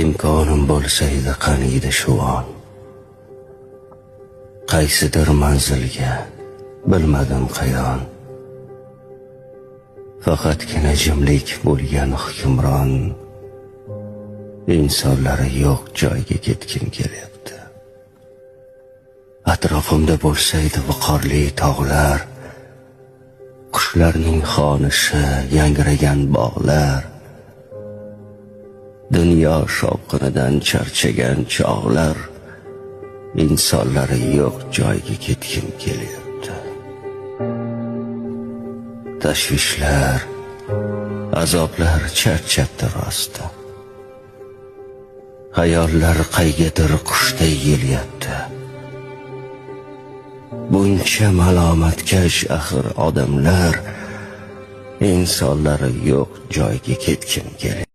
imkonim bo'lsa edi qaniydi shu on, qaysidir manzilga bilmadim qayon, faqatgina jimlik bo'lgan hukmron, insonlari yo'q joyga ketgim kelyapti. Atrofimda bo'lsa edi viqorli tog'lar, qushlarning xonishi, yangragan bog'lar, dunyo shovqinidan charchagan chog'lar, insonlari yo'q joyga ketgim kelyapti. Tashvishlar, azoblar charchatdi rosti. Xayollar qaygadir qushday yelyapti. Buncha malomatkash axir odamlar, insonlari yo'q joyga ketgim kelyapti.